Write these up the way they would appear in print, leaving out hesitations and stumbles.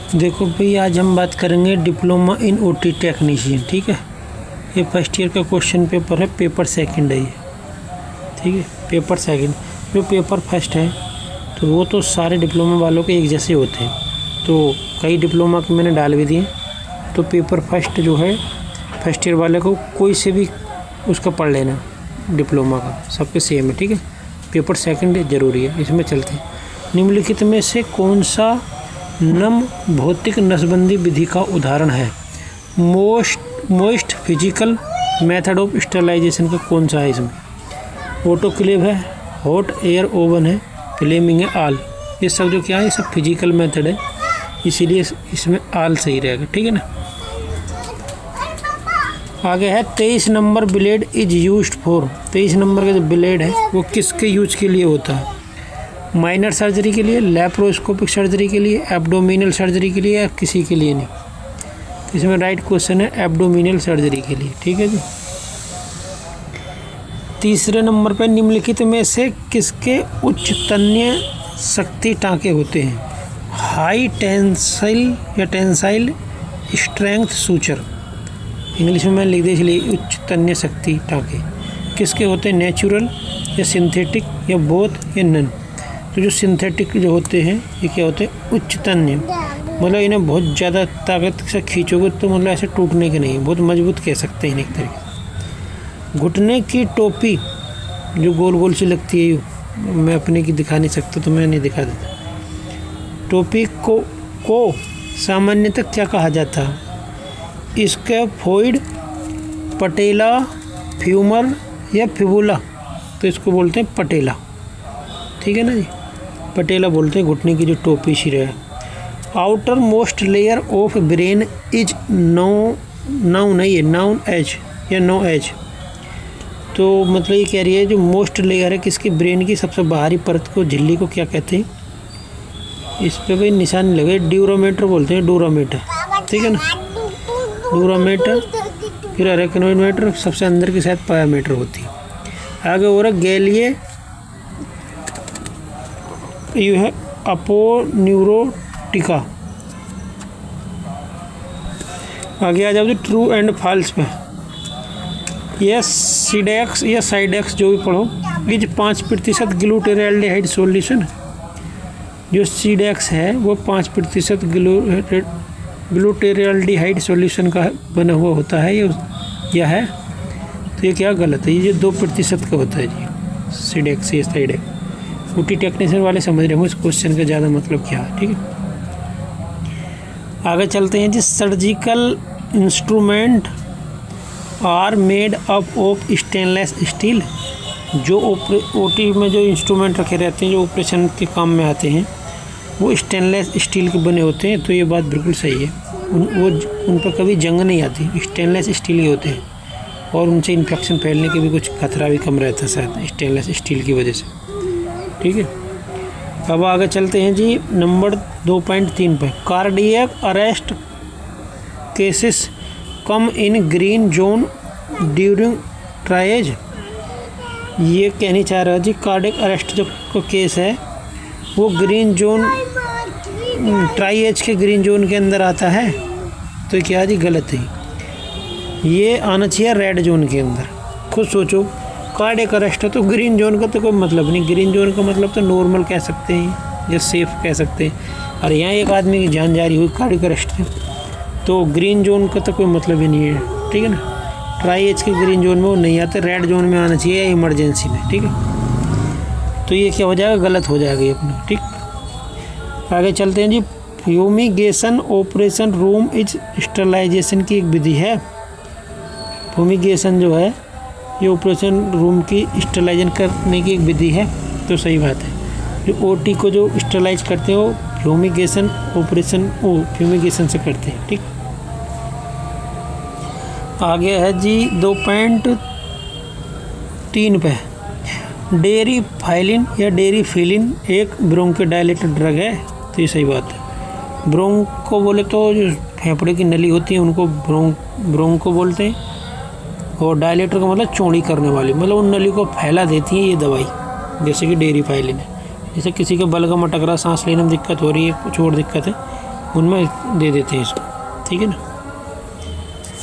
देखो भाई, आज हम बात करेंगे डिप्लोमा इन ओटी टेक्नीशियन। ठीक है, ये फर्स्ट ईयर का क्वेश्चन पेपर है, पेपर सेकंड है ये। ठीक है, पेपर सेकंड। जो पेपर फर्स्ट है तो वो तो सारे डिप्लोमा वालों के एक जैसे होते हैं, तो कई डिप्लोमा के मैंने डाल भी दिए। तो पेपर फर्स्ट जो है फर्स्ट ईयर वाले को कोई से भी उसका पढ़ लेना, डिप्लोमा का सबके सेम है। ठीक है, पेपर सेकंड जरूरी है। इसमें चलते हैं, निम्नलिखित में से कौन सा नम भौतिक नसबंदी विधि का उदाहरण है? Most physical method of sterilisation का कौन सा है? इसमें ऑटोक्लेव है, हॉट एयर ओवन है, फ्लेमिंग है, आल। ये सब जो क्या है, ये सब फिजिकल मेथड है, इसीलिए इसमें आल सही रहेगा। ठीक है ना। आगे है 23 number blade is used for. 23 number का जो ब्लेड है वो किसके यूज के लिए होता है? माइनर सर्जरी के लिए, लैप्रोस्कोपिक सर्जरी के लिए, एब्डोमिनल सर्जरी के लिए, या किसी के लिए नहीं? इसमें राइट क्वेश्चन है एब्डोमिनल सर्जरी के लिए। ठीक है जी। तीसरे नंबर पर निम्नलिखित में से किसके उच्च तन्य शक्ति टाँके होते हैं? हाई टेंसाइल या टेंसाइल स्ट्रेंथ सूचर। इंग्लिश में मैंने लिख दिया इसलिए उच्च तन्य शक्ति टाँके किसके होते हैं? नेचुरल या सिंथेटिक या बोथ या नन? तो जो सिंथेटिक जो होते हैं ये क्या होते हैं? उच्च तन्य। मतलब इन्हें बहुत ज़्यादा ताकत से खींचोगे तो मतलब ऐसे टूटने के नहीं, बहुत मजबूत कह सकते हैं एक तरीके से। घुटने की टोपी जो गोल गोल सी लगती है, मैं अपने की दिखा नहीं सकता तो मैं नहीं दिखा देता। टोपी को सामान्यतः क्या कहा जाता है? स्कैफोइड, पटेला, फ्यूमर या फिबुला? तो इसको बोलते हैं पटेला। ठीक है ना जी, पटेला बोलते हैं घुटने की जो टोपी सी रहे। Outermost layer of brain is known as या नो एज। तो मतलब ये कह रही है जो मोस्ट लेयर है किसकी? ब्रेन की सबसे बाहरी परत को, झिल्ली को क्या कहते हैं? इस पे भाई निशान लगे, ड्यूरोमीटर बोलते हैं, ड्यूरोमीटर। ठीक है ना, ड्यूरोमीटर। फिर अरेकनोमीटर, सबसे अंदर की शायद पायामीटर होती है। आगे हो रहा गैलिए, ये है अपोन्यूरोटिका। आगे आ जाओ ट्रू एंड फॉल्स पे। यह सीडेक्स या साइडेक्स जो भी पढ़ो, इज 5% ग्लूटेराल्डिहाइड सॉल्यूशन। जो सीडेक्स है वो 5% ग्लूटेराल्डिहाइड सॉल्यूशन का बना हुआ होता है, यह है। तो ये क्या गलत है? ये 2% का होता है जी, सीडेक्स या साइडेक्स। ओटी टेक्नीशियन वाले समझ रहे हो इस क्वेश्चन का ज़्यादा मतलब क्या है। ठीक है, आगे चलते हैं जी। Surgical instrument are made up of stainless steel. जो ओटी में जो इंस्ट्रूमेंट रखे रहते हैं, जो ऑपरेशन के काम में आते हैं, वो स्टेनलेस स्टील के बने होते हैं। तो ये बात बिल्कुल सही है, उन पर कभी जंग नहीं आती, स्टेनलेस स्टील के होते हैं, और उनसे इन्फेक्शन फैलने के भी कुछ खतरा भी कम रहता है शायद स्टेनलेस स्टील की वजह से। ठीक है, अब आगे चलते हैं जी नंबर 2.3 पे। कार्डियक अरेस्ट केसेस कम इन ग्रीन जोन ड्यूरिंग ट्राइएज। ये कहनी चाह रहा है जी कार्डियक अरेस्ट जो केस है वो ग्रीन जोन, ट्राइएज के ग्रीन जोन के अंदर आता है। तो क्या जी गलत है, ये आना चाहिए रेड जोन के अंदर। खुद सोचो, कार्डियक अरेस्ट है तो ग्रीन जोन का तो कोई मतलब नहीं। ग्रीन जोन का मतलब तो नॉर्मल कह सकते हैं या सेफ कह सकते हैं, और यहाँ एक आदमी की जान जा रही हुई कार्डियक अरेस्ट है, तो ग्रीन जोन का तो कोई मतलब ही नहीं है। ठीक है ना, ट्राइएज के ग्रीन जोन में वो नहीं आते, रेड जोन में आना चाहिए इमरजेंसी में। ठीक है, तो ये क्या हो जाएगा? गलत हो जाएगा ये अपना। ठीक, आगे चलते हैं जी। Fumigation operation room is sterilization की एक विधि है। फ्यूमिगेशन जो है ये ऑपरेशन रूम की स्टरलाइजेशन करने की एक विधि है। तो सही बात है, जो ओटी को जो स्टरलाइज करते हैं वो फ्यूमिगेशन ऑपरेशन फ्यूमिगेशन से करते हैं। ठीक, आगे है जी 2.3 पे। डेरी फाइलिन या डेरी फिलिन एक ब्रोंकोडायलेटर ड्रग है। तो ये सही बात है। ब्रोंको बोले तो जो फेफड़े की नली होती है उनको ब्रोंको बोलते हैं, और डायलेटर का मतलब चौड़ी करने वाली, मतलब उन नली को फैला देती है ये दवाई, जैसे कि डेरी फाइलिन है। जैसे किसी के बलगम अटक रहा, सांस लेने में दिक्कत हो रही है, कुछ और दिक्कत है, उनमें दे देते हैं इसको, ठीक है ना।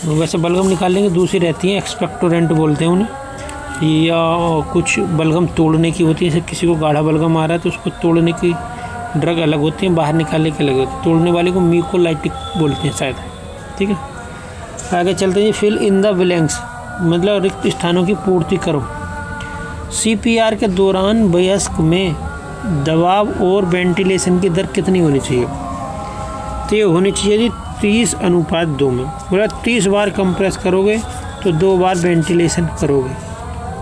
वैसे बलगम निकालने की दूसरी रहती है, एक्सपेक्टोरेंट बोलते हैं उन्हें, या कुछ बलगम तोड़ने की होती है। जैसे किसी को गाढ़ा बलगम आ रहा है तो उसको तोड़ने की ड्रग अलग होती है, बाहर निकालने की अलग होती है। तोड़ने वाले को म्यूकोलाइटिक बोलते हैं शायद, ठीक है। आगे चलते हैं, फिल इन द ब्लैंक्स, मतलब रिक्त स्थानों की पूर्ति करो। CPR के दौरान वयस्क में दबाव और वेंटिलेशन की दर कितनी होनी चाहिए? तो ये होनी चाहिए जी 30:2 में। बोला 30 बार कंप्रेस करोगे तो 2 बार वेंटिलेशन करोगे,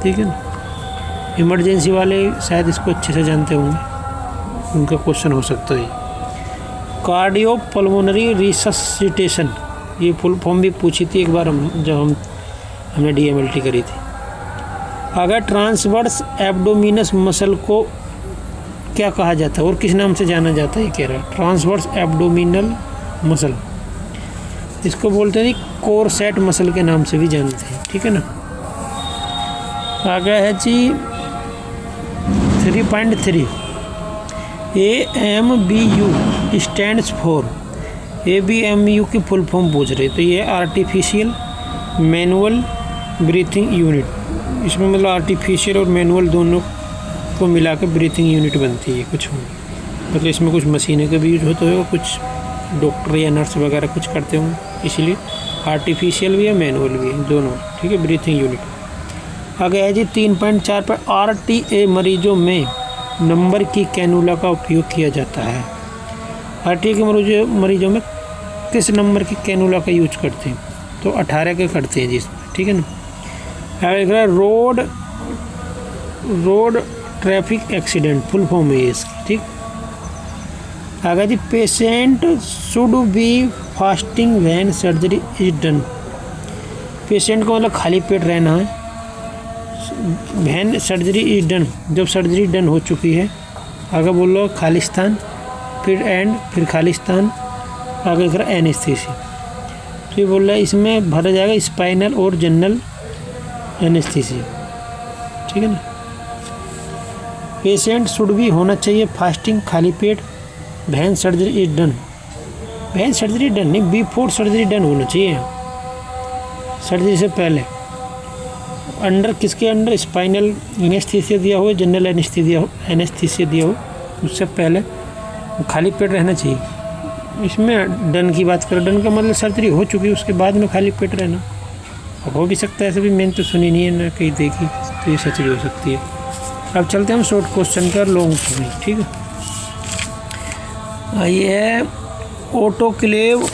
ठीक है ना। इमरजेंसी वाले शायद इसको अच्छे से जानते होंगे, उनका क्वेश्चन हो सकता है। कार्डियोपल्मोनरी रिससिटेशन, ये फुल फॉर्म भी पूछी थी एक बार जब हमने DMLT करी थी। अगर ट्रांसवर्स एब्डोमिनस मसल को क्या कहा जाता है और किस नाम से जाना जाता है? ये कह रहा है ट्रांसवर्स एब्डोमिनल मसल, इसको बोलते हैं कोरसेट मसल के नाम से भी जानते हैं, ठीक है ना। आगे है जी 3.3 AMBU स्टैंड्स फॉर, ABMU की फुल फॉर्म पूछ रहे, तो ये आर्टिफिशियल मैनुअल ब्रीथिंग यूनिट। इसमें मतलब आर्टिफिशियल और मैनुअल दोनों को मिला कर ब्रीथिंग यूनिट बनती है कुछ, मतलब इसमें कुछ मशीनें का भी यूज होता होगा, कुछ डॉक्टर या नर्स वगैरह कुछ करते होंगे, इसलिए आर्टिफिशियल भी है मैनुअल भी है दोनों, ठीक है, ब्रीथिंग यूनिट। आगे है जी 3.4 पर RTA मरीजों में नंबर की कैनुला का उपयोग किया जाता है। RTA के मरीजों में किस नंबर की कैनुला का यूज करते हैं? तो 18 के करते हैं जी इसमें, ठीक है ना। आगे road traffic accident full form है इसकी, ठीक। आगे जी patient should be fasting when surgery is done. Patient को मतलब खाली पेट रहना है व्हेन सर्जरी इज डन, जब सर्जरी डन हो चुकी है। आगे बोल लो खालिस्तान, फिर एंड, फिर खालिस्तान, आगे कर एनेस्थीसिया। तो ये बोल रहा है इसमें भरा जाएगा स्पाइनल और जनरल एनेस्थीसिया, ठीक है ना। पेशेंट शुड भी होना चाहिए फास्टिंग खाली पेट when surgery is done, when surgery done नहीं, बिफोर सर्जरी डन होना चाहिए, सर्जरी से पहले। अंडर किसके अंडर? स्पाइनल एनेस्थीसिया दिया हो, जनरल एनेस्थीसिया दिया हो, उससे पहले खाली पेट रहना चाहिए। इसमें डन की बात करें, डन का मतलब सर्जरी हो चुकी है उसके बाद में खाली पेट रहना, हो भी सकता है ऐसे भी, मैंने तो सुनी नहीं है ना कहीं देखी, तो ये सच भी हो सकती है। अब चलते हैं हम शॉर्ट क्वेश्चन का लॉन्ग में, ठीक है। ये है ऑटोक्लेव,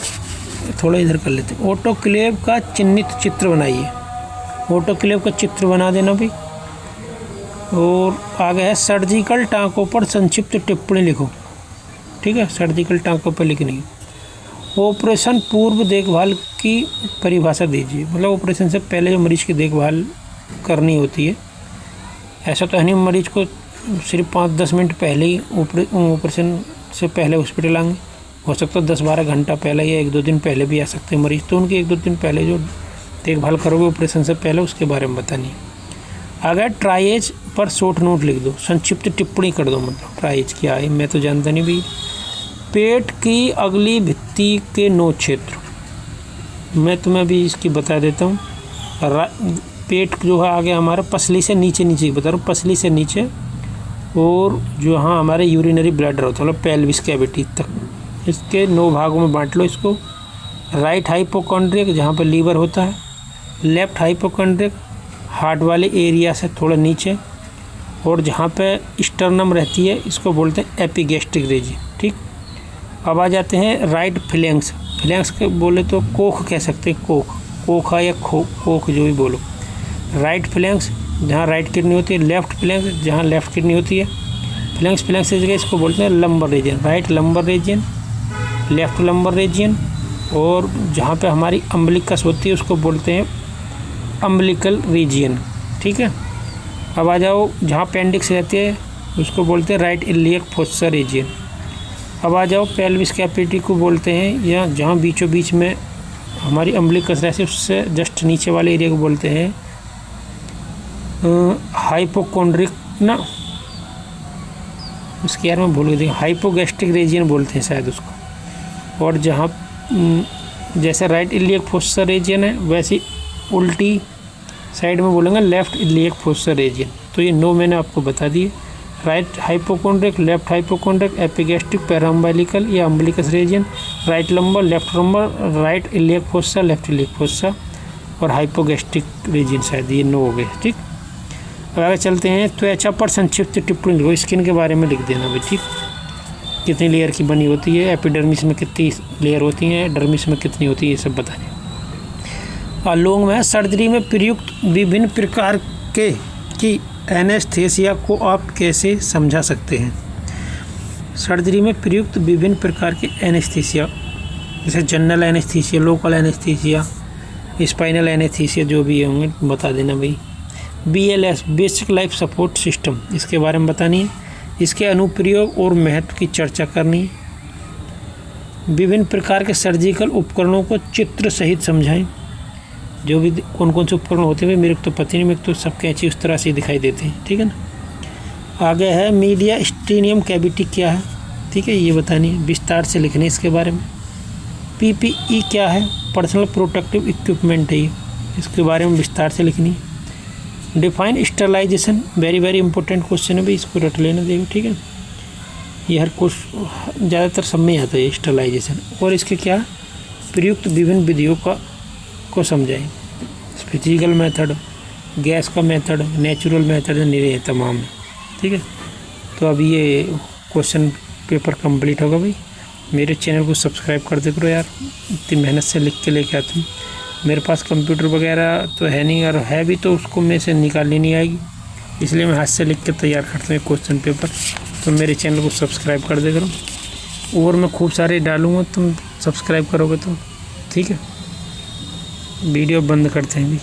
थोड़ा इधर कर लेते हैं। ऑटोक्लेव का चिन्हित चित्र बनाइए, ऑटोक्लेव का चित्र बना देना भाई। और आगे है सर्जिकल टाँकों पर संक्षिप्त टिप्पणी लिखो, ठीक है, सर्जिकल टाँकों पर लिखनी है। ऑपरेशन पूर्व देखभाल की परिभाषा दीजिए, मतलब ऑपरेशन से पहले जो मरीज की देखभाल करनी होती है, ऐसा तो है नहीं मरीज को सिर्फ 5-10 मिनट पहले ही ऑपरेशन से पहले हॉस्पिटल आएंगे, हो सकता है 10-12 घंटा पहले या 1-2 दिन पहले भी आ सकते हैं मरीज, तो उनकी 1-2 दिन पहले जो देखभाल करोगे ऑपरेशन से पहले उसके बारे में बतानी। अगर ट्राइएज पर शॉर्ट नोट लिख दो, संक्षिप्त टिप्पणी कर दो, मतलब ट्राइएज क्या है मैं तो जानता नहीं भी। पेट की अगली भित्ति के 9 क्षेत्र, मैं तुम्हें भी इसकी बता देता हूँ। पेट जो है आगे हमारा पसली से नीचे बता रहा हूँ, पसली से नीचे, और जो हाँ हमारे यूरिनरी ब्लैडर होता है मतलब पेल्विस कैविटी तक, इसके 9 भागों में बांट लो इसको। राइट हाइपोकॉन्ड्रियक जहाँ पर लीवर होता है, लेफ्ट हाइपोकॉन्ड्रियक हार्ट वाले एरिया से थोड़ा नीचे, और जहाँ पे स्टर्नम रहती है इसको बोलते हैं एपिगैस्ट्रिक रीजन, ठीक। अब आ जाते हैं राइट फ्लैंक्स, फ्लैंक्स के बोले तो कोख कह सकते हैं, कोखा या कोख जो भी बोलो। राइट फ्लैंक्स जहाँ राइट किडनी होती है, लेफ्ट फ्लैंक्स जहाँ लेफ्ट किडनी होती है। फ्लैंक्स की जगह इसको बोलते हैं lumbar region, right lumbar region, left lumbar region, और जहाँ पे हमारी अम्बिलिकस होती है उसको बोलते हैं अम्बिलिकल रीजन, ठीक है। अब आ जाओ जहाँ पेंडिक्स रहती है उसको बोलते हैं राइट इलियक फोस्सा रीजन। अब आ जाओ पेल्विस कैविटी को बोलते हैं, या जहाँ बीचों बीच में हमारी अम्बिलिकस रहती है उससे जस्ट नीचे वाले एरिया को बोलते हैं हाइपोकॉन्ड्रिक ना, उसके यार मैं भूल गई, हाइपोगैस्ट्रिक रीजन बोलते हैं शायद उसको, और जहाँ जैसे राइट इलियक फोस्सा रीजन है वैसी उल्टी साइड में बोलेंगे लेफ्ट इलियक फोस्सा रीजन। तो ये 9 मैंने आपको बता दिए। Right hypochondriac, left hypochondriac, epigastric, paraumbilical या umbilicus region, right lumbar, left lumbar, right iliac fossa, left iliac fossa और हाइपोगैस्ट्रिक रीजन। शायद ये 9 हो गए। ठीक, अब आगे चलते हैं। त्वचा पर संक्षिप्त टिप्पणी लिखो, स्किन के बारे में लिख देना भाई। ठीक, कितनी लेयर की बनी होती है, एपिडर्मिस में कितनी लेयर होती हैं, डर्मिस में कितनी होती है, ये सब बताएं। लोग में सर्जरी में प्रयुक्त विभिन्न प्रकार की एनेस्थीसिया को आप कैसे समझा सकते हैं। सर्जरी में प्रयुक्त विभिन्न प्रकार के एनेस्थीसिया, जैसे general anaesthesia, local anaesthesia, spinal anaesthesia, जो भी होंगे बता देना भाई। BLS basic life support system, इसके बारे में बतानी है। इसके अनुप्रयोग और महत्व की चर्चा करनी है। विभिन्न प्रकार के सर्जिकल उपकरणों को चित्र सहित समझाएं। जो भी कौन कौन से उपकरण होते हैं मेरे को तो पता नहीं, मेरे को तो सब कैंची उस तरह से दिखाई देते हैं। ठीक है ना। आगे है मीडिया स्टेनियम कैविटी क्या है। ठीक है, ये बतानी है, विस्तार से लिखने इसके बारे में। PPE क्या है, पर्सनल प्रोटेक्टिव इक्विपमेंट है ये, इसके बारे में विस्तार से लिखनी है। Define sterilisation, very very important question है भाई, इसको रट लेना देखो। ठीक है, ये हर कुछ ज़्यादातर सब में आता है स्टरलाइजेशन। और इसके क्या प्रयुक्त विभिन्न विधियों को समझाएं। फिजिकल मेथड, गैस का मेथड, नेचुरल मेथड नहीं तमाम है। ठीक है, तो अब ये क्वेश्चन पेपर कंप्लीट होगा भाई। मेरे चैनल को सब्सक्राइब कर दे करो यार, इतनी मेहनत से लिख के लेके आता हूँ। मेरे पास कंप्यूटर वगैरह तो है नहीं, और है भी तो उसको में से निकालनी नहीं आएगी, इसलिए मैं हाथ से लिख के तैयार करता हूँ क्वेश्चन पेपर। तो मेरे चैनल को सब्सक्राइब कर दे करो, और मैं खूब सारे डालूँगा, तुम सब्सक्राइब करोगे तो। ठीक है, वीडियो बंद करते हैं भी।